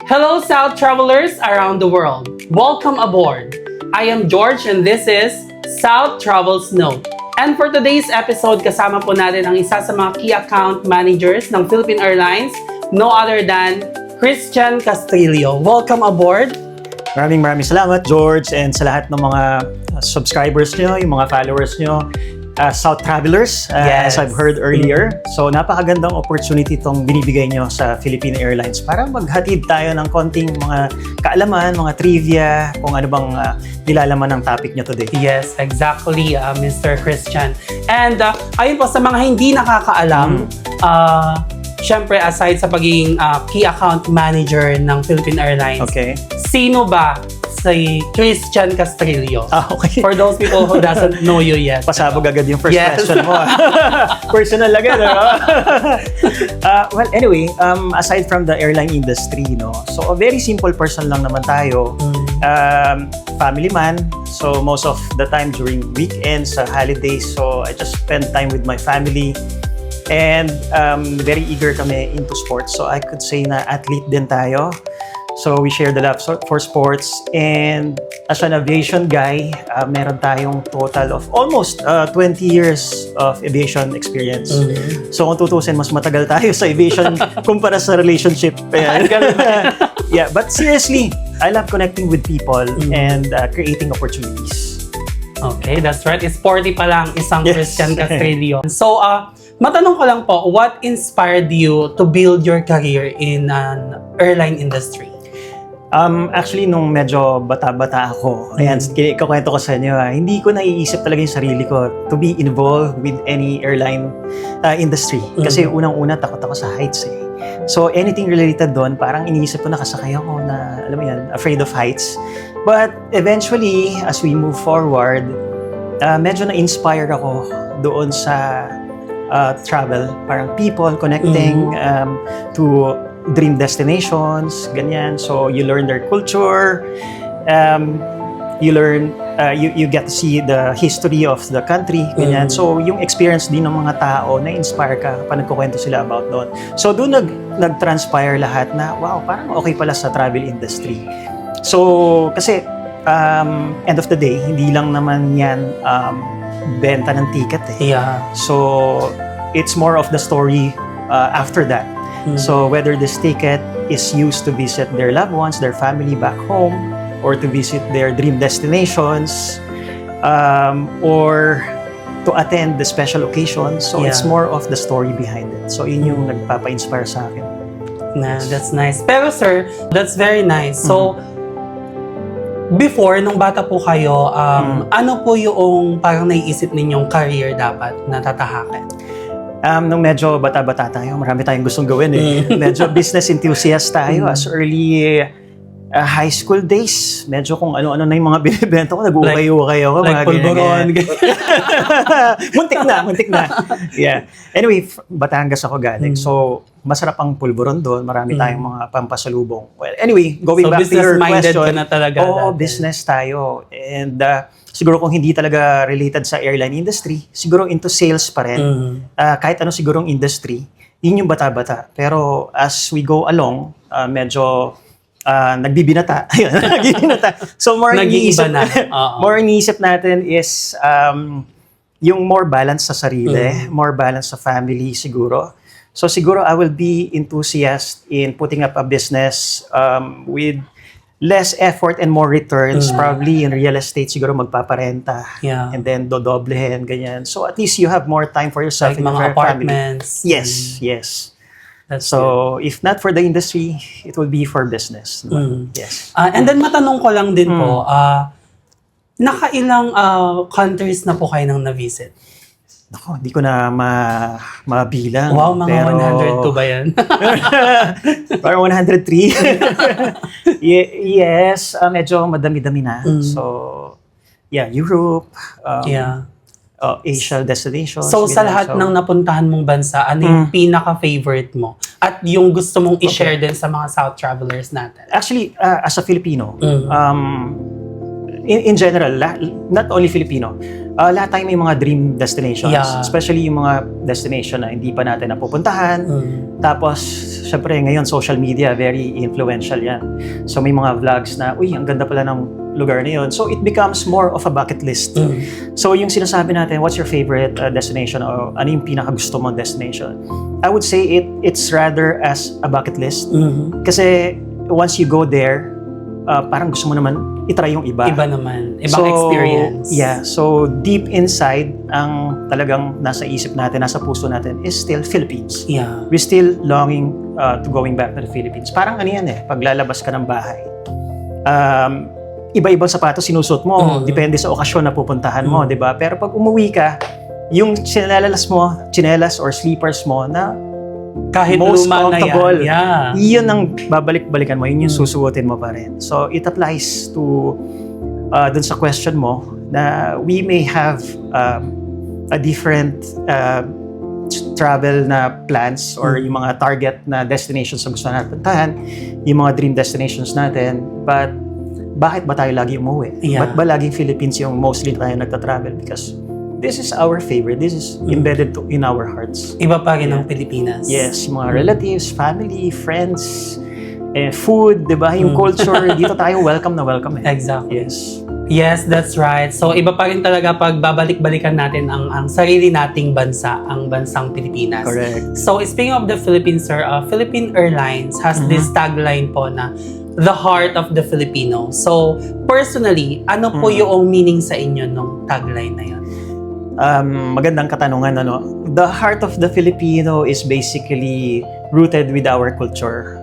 Hello, South travelers around the world. Welcome aboard. I am George and this is South Travels Note. And for today's episode, kasama po natin ang isa sa mga key account managers ng Philippine Airlines, no other than Christian Castrillo. Welcome aboard. Maraming salamat, George, and sa lahat ng mga subscribers nyo, yung mga followers nyo, South Travelers, Yes. as I've heard earlier. So, napakagandang opportunity itong binibigay nyo sa Philippine Airlines para maghatid tayo ng konting mga kaalaman, mga trivia, kung ano bang nilalaman ng topic nyo today. Yes, exactly, Mr. Christian. And ayun po, sa mga hindi nakakaalam, syempre aside sa pagiging key account manager ng Philippine Airlines, Okay. sino ba si Christian Castrillo? Okay. For those people who doesn't know you yet. Pasabog agad yung first Yes. question mo. Personal agad, no? Well, anyway, aside from the airline industry, no, so a very simple person lang naman tayo. Family man, so most of the time during weekends, holidays, so I just spend time with my family. And very eager kami into sports, so I could say na athlete din tayo. So we share the love for sports, and as an aviation guy, meron tayong total of almost 20 years of aviation experience. So kung tutusin, mas matagal tayo sa aviation kumpara sa relationship. Yeah, but seriously, I love connecting with people and creating opportunities. Okay, that's right. Sporty pa lang isang Yes. Christian Castrillo. So, matanong ko lang po, what inspired you to build your career in an airline industry? Actually, nung medyo bata-bata ako, ayan, ikakwento ko sa inyo, hindi ko naiisip talaga yung sarili ko to be involved with any airline industry. Kasi unang-una, takot ako sa heights eh. So, anything related doon, parang iniisip ko nakasakay ako na, alam mo yan, afraid of heights. But eventually, as we move forward, medyo na-inspire ako doon sa travel. Parang people connecting to dream destinations, ganyan. So you learn their culture, you learn, you get to see the history of the country, ganyan. So yung experience din ng mga tao, na-inspire ka pa nagkukwento sila about doon. So doon nag-transpire lahat na, wow, parang okay pala sa travel industry. So kasi end of the day, hindi lang naman yan benta ng ticket eh. Yeah. So it's more of the story after that. So whether this ticket is used to visit their loved ones, their family back home, or to visit their dream destinations, or to attend the special occasions. So it's more of the story behind it. So yun yung nagpapa-inspire sa akin. That's nice. Pero sir, that's very nice. So, before, nung bata po kayo, ano po yung parang naiisip ninyong career dapat na tatahakin? Nung medyo bata-bata tayo, marami tayong gustong gawin eh. Medyo business enthusiast tayo as early high school days. Medyo kung ano-ano na yung mga binibenta ko, nag-ukay-ukay ako. Like pulburon. Muntik na. Yeah. Anyway, Batangas ako galing. So, masarap ang pulburon doon. Marami tayong mga pampasalubong. Well, anyway, going back to your question. So, business-minded ka na talaga. Oo, business tayo. And siguro kung hindi talaga related sa airline industry, siguro into sales pa rin. Kahit ano sigurong industry, yun yung bata-bata. Pero as we go along, medyo nagbibinata. Ayun, nagbibinata. So more iniisip, more iniisip natin is yung more balance sa sarili, more balance sa family siguro. So siguro I will be enthusiast in putting up a business with less effort and more returns. Probably in real estate siguro magpaparenta. Yeah. And then dodoblehin, ganyan. So at least you have more time for yourself Like and mga your family. apartments. Yes. That's So, if not for the industry, it will be for business. Yes. And then matanong ko lang din po, nakailang countries na po kayo nang na-visit? Ako, hindi ko na mabilang. Wow, mga pero 102 ba yan? Parang 103. Yes, medyo madami-dami na. So, yeah, Europe, Asia destination. So, sa lahat ng napuntahan mong bansa, ano yung pinaka-favorite mo? At yung gusto mong i-share din sa mga South travelers natin? Actually, as a Filipino, in general, not only Filipino, lahat tayo may mga dream destinations. Yeah. Especially yung mga destination na hindi pa natin napupuntahan. Tapos, syempre ngayon, social media, very influential yan. So, may mga vlogs na, uy, ang ganda pala ng lugar na yun. So, it becomes more of a bucket list. So, yung sinasabi natin, what's your favorite destination o ano yung pinakagusto mong destination? I would say it's rather as a bucket list. Kasi, once you go there, parang gusto mo naman itry yung iba. Iba naman. Ibang experience. Yeah. So, deep inside, ang talagang nasa isip natin, nasa puso natin, is still Philippines. Yeah. We're still longing to going back to the Philippines. Parang ano yan paglalabas ka ng bahay. Iba-ibang sapatos sinusot mo. Depende sa okasyon na pupuntahan mo, di ba? Pero pag umuwi ka, yung tsinelas or sleepers mo na Kahit most luma na comfortable. yan. Yeah. Yun ang babalik-balikan mo, yun yung susuotin mo pa rin. So, it applies to dun sa question mo na we may have a different travel na plans or yung mga target na destinations na gusto natin puntahan, yung mga dream destinations natin, but bakit ba tayo lagi umuwi? Yeah. Ba't ba laging Philippines yung mostly tayo nagta-travel? Because this is our favorite. This is embedded in our hearts. Iba pa rin ang Pilipinas. Yes, yung mga relatives, family, friends, food, di ba? Yung culture, dito tayo welcome na welcome. Exactly. Yes. Yes, that's right. So, iba pa rin talaga pag babalik-balikan natin ang sarili nating bansa, ang bansang Pilipinas. Correct. So, speaking of the Philippines, sir, Philippine Airlines has this tagline po na the heart of the Filipino. So, personally, ano po yung meaning sa inyo nung tagline na yun? Magandang katanungan, ano? The heart of the Filipino is basically rooted with our culture.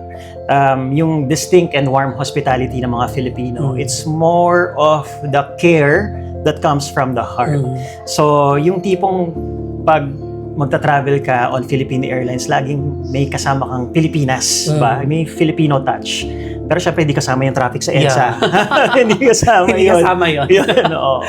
Yung distinct and warm hospitality ng mga Filipino, it's more of the care that comes from the heart. So, yung tipong pag magta-travel ka on Philippine Airlines, laging may kasama kang Pilipinas, ba? May Filipino touch. Pero syempre, hindi kasama yung traffic sa EDSA. Hindi kasama Hindi yun. kasama yun. Oo.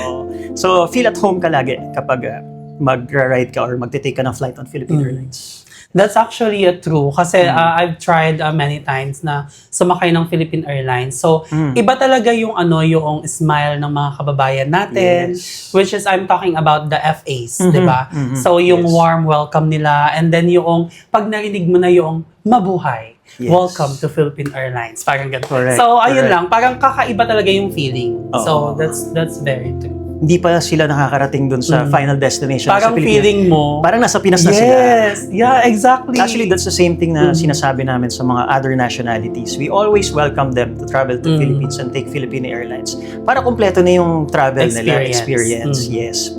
So, feel at home ka lagi kapag mag-ride ka or magte-take ka ng flight on Philippine Airlines. That's actually true kasi I've tried many times na sumakay ng Philippine Airlines. So, iba talaga yung yung smile ng mga kababayan natin, which is I'm talking about the FAs, 'di ba? So, yung warm welcome nila and then yung pag narinig mo na yung mabuhay. Welcome to Philippine Airlines. Parang ganun. Correct. So, ayun lang, parang kakaiba talaga yung feeling. So, Oo. that's very true. Hindi pa sila nakakarating dun sa final destination Parang sa Pilipinas. feeling mo, Parang nasa Pinas na sila. yes, yeah, exactly. Actually, that's the same thing na sinasabi namin sa mga other nationalities. We always welcome them to travel to Philippines and take Philippine Airlines para kumpleto na yung travel nila, experience. Yes.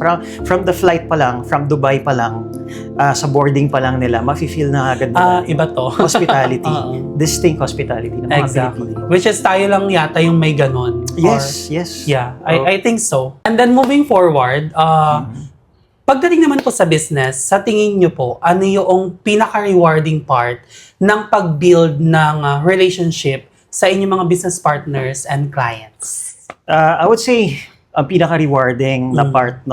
From the flight pa lang, from Dubai pa lang, sa boarding pa lang nila, mafe-feel na agad nila iba to. hospitality. Distinct hospitality ng mga Exactly. Pilipino. Which is tayo lang yata yung may ganon. Yes, yes. Yeah, I think so. And then moving forward, pagdating naman po sa business, sa tingin nyo po, ano yung pinaka-rewarding part ng pag-build ng relationship sa inyong mga business partners and clients? I would say, ang pinaka-rewarding na part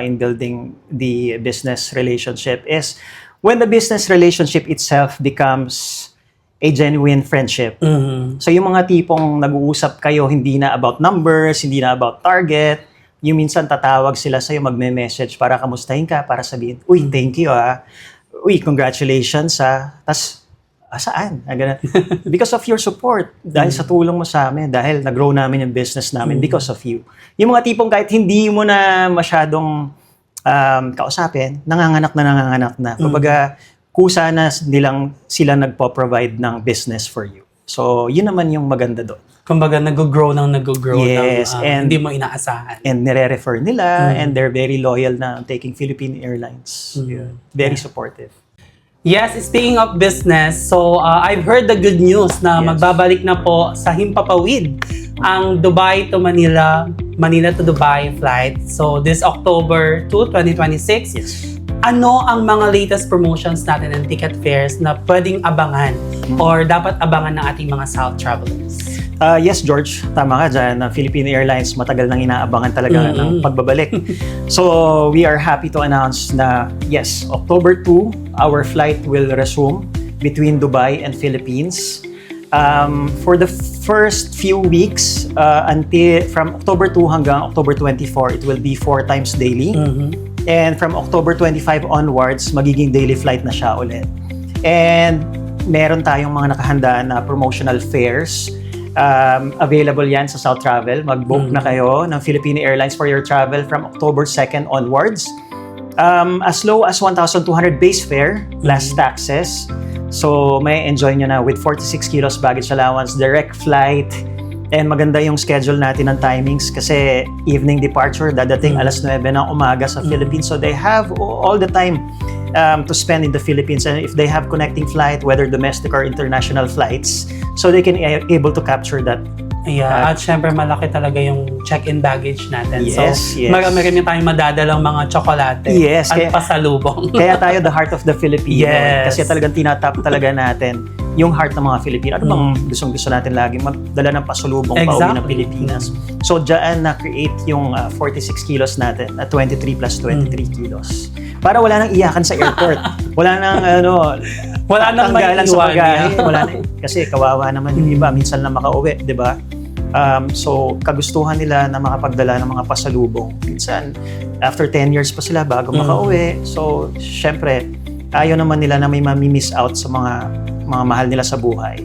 in building the business relationship is when the business relationship itself becomes a genuine friendship. So yung mga tipong nag-uusap kayo, hindi na about numbers, hindi na about target, yung minsan tatawag sila sa'yo, magme-message para kamustahin ka, para sabihin, uy, thank you uy, congratulations tas saan? Ganun. Because of your support, dahil sa tulong mo sa amin, dahil nag-grow namin yung business namin because of you. Yung mga tipong kahit hindi mo na masyadong kausapin, nanganganak na. Kumbaga, kusa na sila nagpo-provide ng business for you. So, yun naman yung maganda doon. Kumbaga, nag-grow Yes, and hindi mo inaasahan. And nire-refer nila, and they're very loyal na taking Philippine Airlines. Very supportive. Yes, speaking of business, so I've heard the good news na magbabalik na po sa Himpapawid ang Dubai to Manila, Manila to Dubai flight. So this October 2, 2026. Yes. Ano ang mga latest promotions natin and ticket fares na pwedeng abangan or dapat abangan ng ating mga South travelers? Yes, George, tama ka dyan. Philippine Airlines matagal nang inaabangan talaga ng pagbabalik. So, we are happy to announce na, yes, October 2, our flight will resume between Dubai and Philippines. For the first few weeks, until from October 2 hanggang October 24, it will be 4 times daily. And from October 25 onwards, magiging daily flight na siya ulit. And meron tayong mga nakahandaan na promotional fares. Available yan sa South Travel. Mag-book na kayo ng Philippine Airlines for your travel from October 2nd onwards. As low as 1,200 base fare, plus taxes. So, may enjoy nyo na with 46 kilos baggage allowance, direct flight, and maganda yung schedule natin ng timings kasi evening departure, dadating alas 9 ng umaga sa Philippines. So, they have all the time to spend in the Philippines. And if they have connecting flight, whether domestic or international flights, so they can able to capture that. Yeah, at syempre malaki talaga yung check-in baggage natin. Yes, so, yes. marami tayong madadalang mga tsokolate Yes, at pasalubong. Kaya tayo the heart of the Filipino. Yes. Kasi talagang tinatap talaga natin yung heart ng mga Filipino. Ano bang gustong-gusto natin lagi? Magdala ng pasalubong pauwi ng Pilipinas. So, dyan na-create yung 46 kilos natin na 23 plus 23 kilos. Para wala nang iyakan sa airport. Wala nang wala nang tanggalan sa maiiwan. bagahe. Wala na, kasi kawawa naman yung iba. Minsan lang makauwi, di ba? So, kagustuhan nila na makapagdala ng mga pasalubong. Minsan, after 10 years pa sila bago makauwi. So, syempre, ayaw naman nila na may mamimiss out sa mga mahal nila sa buhay.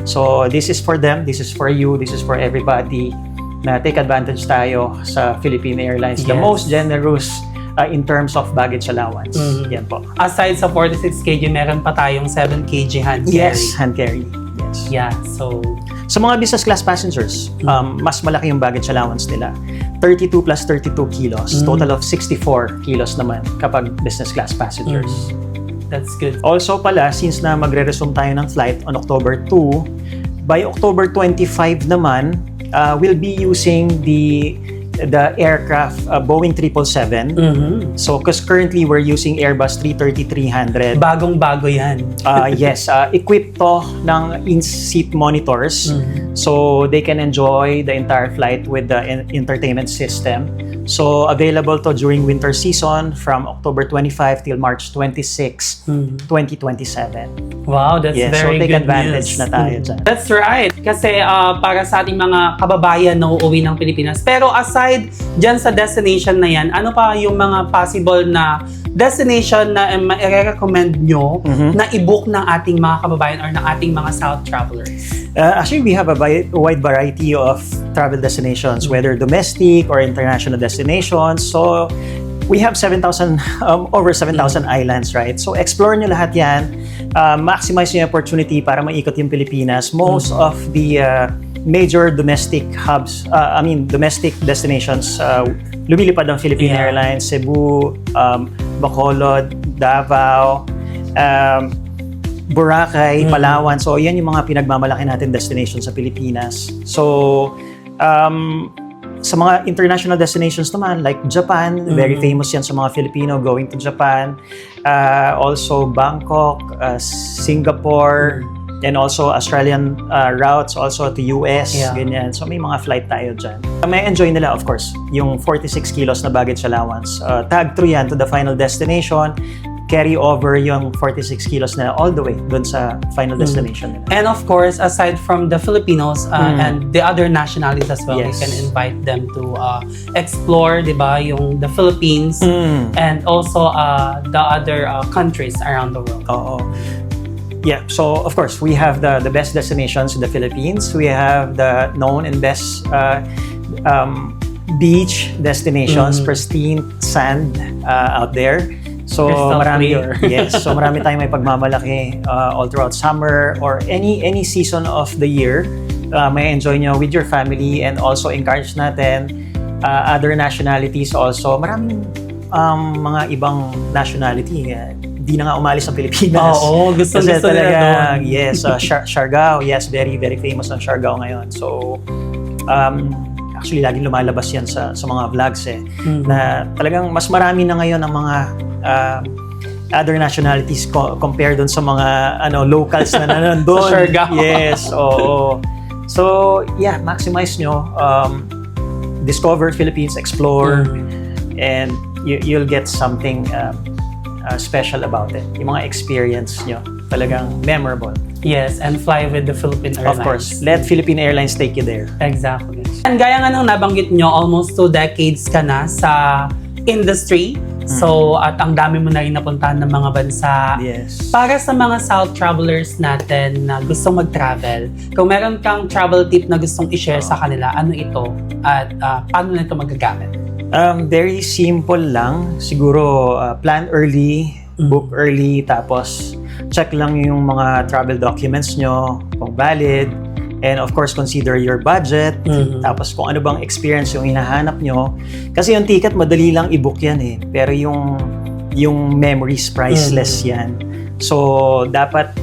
So, this is for them, this is for you, this is for everybody na take advantage tayo sa Philippine Airlines. The Yes. most generous in terms of baggage allowance. Yan po. Aside sa 46 kg, meron pa tayong 7 kg hand carry. Yes, hand carry. Yes. Yeah, so... Sa mga business class passengers, mas malaki yung baggage allowance nila. 32 plus 32 kilos. Total of 64 kilos naman kapag business class passengers. That's good. Also pala, since na magre-resume tayo ng flight on October 2, by October 25 naman, we'll be using the aircraft Boeing 777. So, because currently we're using Airbus 330-300. Bagong-bago yan. Yes, equipped to ng in-seat monitors. So, they can enjoy the entire flight with the entertainment system. So, available to during winter season from October 25 till March 26, 2027. Wow, that's Yes, very so take good advantage news. na tayo dyan. That's right. Kasi para sa ating mga kababayan na uuwi ng Pilipinas. Pero aside dyan sa destination na yan, ano pa yung mga possible na destination na i-recommend nyo na i-book ng ating mga kababayan or ng ating mga South travelers? Actually, we have a wide variety of travel destinations, whether domestic or international destinations. So, we have over 7,000 islands, right? So, explore nyo lahat yan. Maximize nyo yung opportunity para maikot yung Pilipinas. Most of the major domestic hubs, domestic destinations, lumilipad ang Philippine Airlines, Cebu, Bacolod, Davao, Boracay, Palawan. So, yan yung mga pinagmamalaki natin destination sa Pilipinas. So, sa mga international destinations naman, like Japan, very famous yan sa mga Filipino going to Japan. Also, Bangkok, Singapore, and also Australian routes also to US, ganyan. So, may mga flight tayo dyan. May enjoy nila, of course, yung 46 kilos na baggage allowance. Tag through yan to the final destination. Carry over yung 46 kilos na all the way dun sa final destination nila. And of course, aside from the Filipinos and the other nationalities as well, we can invite them to explore, di ba, yung the Philippines and also the other countries around the world. Oo. Yeah, so of course, we have the best destinations in the Philippines. We have the known and best beach destinations, pristine sand out there. So marami, so marami tayong may pagmamalaki all throughout summer or any season of the year. May enjoy nyo with your family and also encourage natin other nationalities also. Maraming mga ibang nationality di na nga umalis sa Pilipinas. Oo, gusto talaga. Yes, Siargao. Yes, very very famous ang Siargao ngayon. So actually laging lumalabas yan sa mga vlogs na talagang mas marami na ngayon ang mga other nationalities compared dun sa mga locals na nandun. Sa Siargao. Yes, oo. So, yeah, maximize nyo. Discover Philippines, explore, and you'll get something special about it. Yung mga experience nyo. talagang memorable. Yes, and fly with the Philippine Airlines. Of course, let Philippine Airlines take you there. Exactly. And gaya nga nang nabanggit nyo, almost 2 decades ka na sa industry. So, at ang dami mo na rin napuntahan ng mga bansa. Yes. Para sa mga South travelers natin na gustong mag-travel, kung meron kang travel tip na gustong i-share sa kanila, ano ito? At paano na ito magagamit? Very simple lang. Siguro, plan early, book early, tapos check lang yung mga travel documents nyo, kung valid, and of course, consider your budget, tapos kung ano bang experience yung hinahanap nyo. Kasi yung ticket, madali lang i-book yan eh. Pero yung memories, priceless yan. So, dapat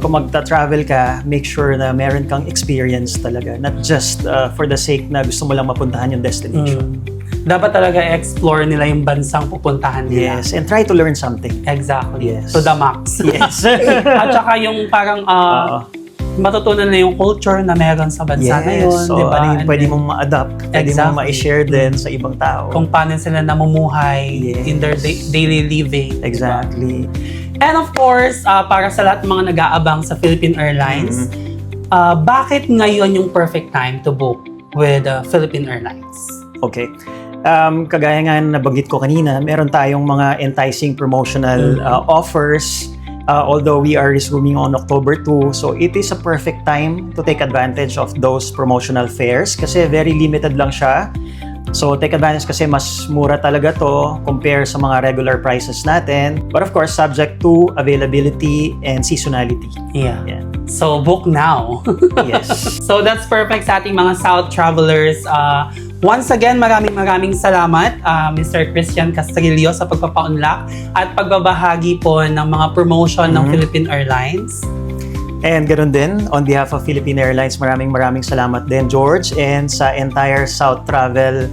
kung magta-travel ka, make sure na meron kang experience talaga. Not just for the sake na gusto mo lang mapuntahan yung destination. Dapat talaga explore nila yung bansang pupuntahan nila. Yes, and try to learn something. Exactly. Yes. To the max. Yes. At saka yung parang matutunan na yung culture na meron sa bansa na yun. So, diba? ano yung pwede mong ma-adapt, pwede mong ma-share din sa ibang tao. Kung paano sila namumuhay in their daily living. Exactly. And of course, para sa lahat ng mga nag-aabang sa Philippine Airlines, bakit ngayon yung perfect time to book with Philippine Airlines? Okay. Kagaya nga na nabanggit ko kanina, meron tayong mga enticing promotional offers. Although we are resuming on October 2, so it is a perfect time to take advantage of those promotional fares kasi very limited lang siya. So take advantage kasi mas mura talaga to compare sa mga regular prices natin. But of course, subject to availability and seasonality. Yeah. So book now. Yes. So that's perfect sa ating mga South travelers. Once again, maraming salamat Mr. Christian Castrillo sa pagpapa-unlock at pagbabahagi po ng mga promotion ng Philippine Airlines. And ganoon din, on behalf of Philippine Airlines, maraming salamat din, George, and sa entire South Travel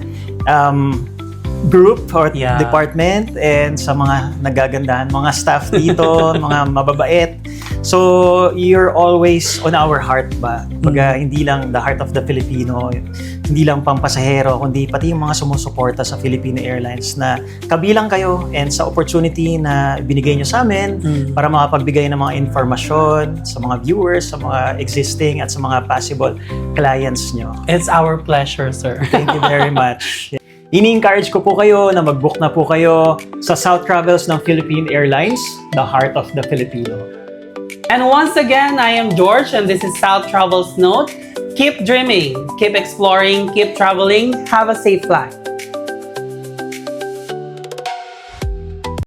group or department, and sa mga nagagandahan, mga staff dito, mga mababait. So, you're always on our heart ba? Baga, hindi lang the heart of the Filipino, hindi lang pampasahero, kundi pati yung mga sumusuporta sa Philippine Airlines na kabilang kayo and sa opportunity na binigay nyo sa amin para makapagbigay ng mga informasyon sa mga viewers, sa mga existing at sa mga possible clients nyo. It's our pleasure, sir. Thank you very much. Ini-encourage ko po kayo na mag-book na po kayo sa South Travels ng Philippine Airlines, the heart of the Filipino. And once again, I am George and this is South Travels Note. Keep dreaming, keep exploring, keep traveling. Have a safe flight.